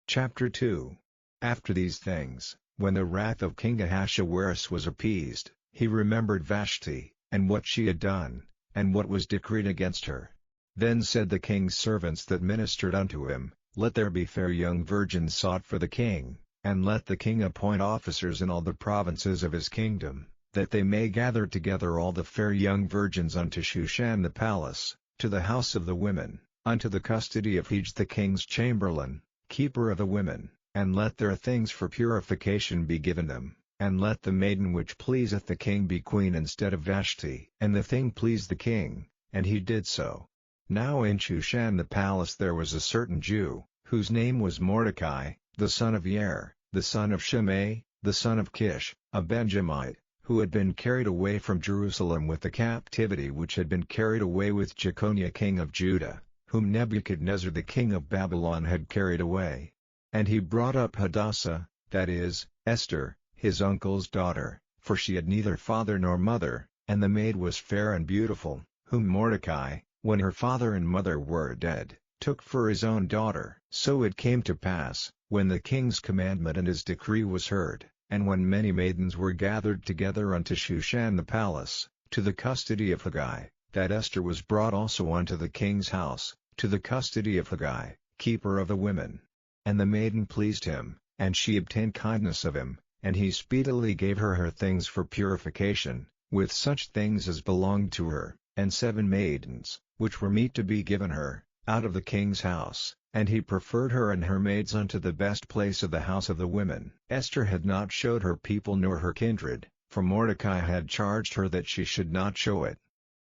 Chapter 2. After these things, when the wrath of King Ahasuerus was appeased, he remembered Vashti, and what she had done, and what was decreed against her. Then said the king's servants that ministered unto him, Let there be fair young virgins sought for the king, and let the king appoint officers in all the provinces of his kingdom, that they may gather together all the fair young virgins unto Shushan the palace, to the house of the women, unto the custody of Hege the king's chamberlain, keeper of the women, and let their things for purification be given them, and let the maiden which pleaseth the king be queen instead of Vashti. And the thing pleased the king, and he did so. Now in Shushan the palace there was a certain Jew, whose name was Mordecai, the son of Yair, the son of Shimei, the son of Kish, a Benjamite, who had been carried away from Jerusalem with the captivity which had been carried away with Jeconiah king of Judah, whom Nebuchadnezzar the king of Babylon had carried away. And he brought up Hadassah, that is, Esther, his uncle's daughter, for she had neither father nor mother, and the maid was fair and beautiful, whom Mordecai, when her father and mother were dead, took for his own daughter. So it came to pass, when the king's commandment and his decree was heard, and when many maidens were gathered together unto Shushan the palace, to the custody of Haggai, that Esther was brought also unto the king's house, to the custody of Haggai, keeper of the women. And the maiden pleased him, and she obtained kindness of him, and he speedily gave her her things for purification, with such things as belonged to her, and 7 maidens, which were meet to be given her, out of the king's house, and he preferred her and her maids unto the best place of the house of the women. Esther had not showed her people nor her kindred, for Mordecai had charged her that she should not show it.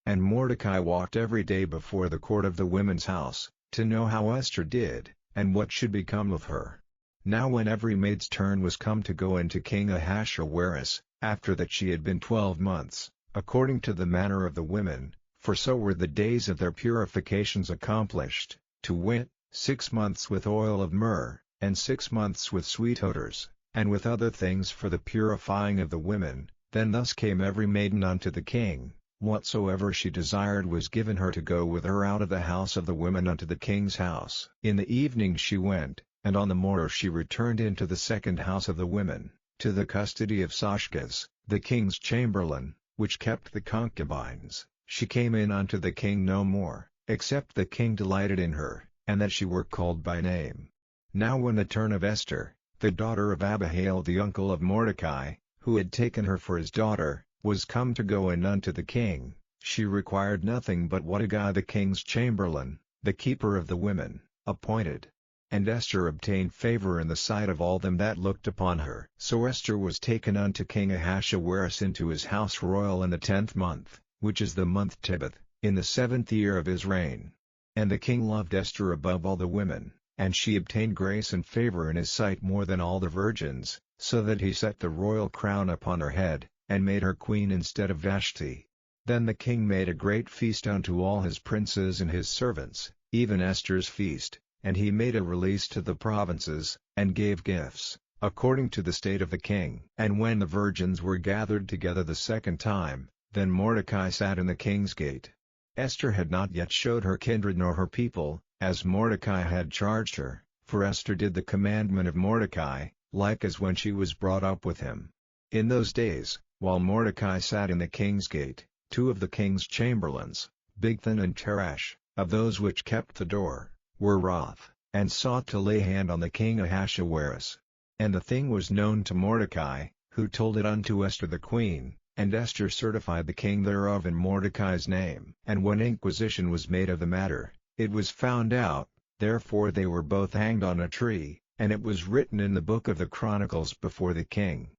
And Mordecai walked every day before the court of the women's house, to know how Esther did, and what should become of her. Now when every maid's turn was come to go into King Ahasuerus, after that she had been 12 months, according to the manner of the women, for so were the days of their purifications accomplished, to wit, 6 months with oil of myrrh, and 6 months with sweet odors, and with other things for the purifying of the women, then thus came every maiden unto the king. Whatsoever she desired was given her to go with her out of the house of the women unto the king's house. In the evening she went, and on the morrow she returned into the second house of the women, to the custody of Shashgaz, the king's chamberlain, which kept the concubines. She came in unto the king no more, except the king delighted in her, and that she were called by name. Now when the turn of Esther, the daughter of Abihail the uncle of Mordecai, who had taken her for his daughter, was come to go in unto the king, she required nothing but what Haggai the king's chamberlain, the keeper of the women, appointed. And Esther obtained favor in the sight of all them that looked upon her. So Esther was taken unto King Ahasuerus into his house royal in the 10th month, which is the month Tebeth, in the 7th year of his reign. And the king loved Esther above all the women, and she obtained grace and favor in his sight more than all the virgins, so that he set the royal crown upon her head, and made her queen instead of Vashti. Then the king made a great feast unto all his princes and his servants, even Esther's feast, and he made a release to the provinces, and gave gifts, according to the state of the king. And when the virgins were gathered together the second time, then Mordecai sat in the king's gate. Esther had not yet showed her kindred nor her people, as Mordecai had charged her, for Esther did the commandment of Mordecai, like as when she was brought up with him. In those days, while Mordecai sat in the king's gate, 2 of the king's chamberlains, Bigthan and Teresh, of those which kept the door, were wroth, and sought to lay hand on the king Ahasuerus. And the thing was known to Mordecai, who told it unto Esther the queen, and Esther certified the king thereof in Mordecai's name. And when inquisition was made of the matter, it was found out, therefore they were both hanged on a tree, and it was written in the book of the Chronicles before the king.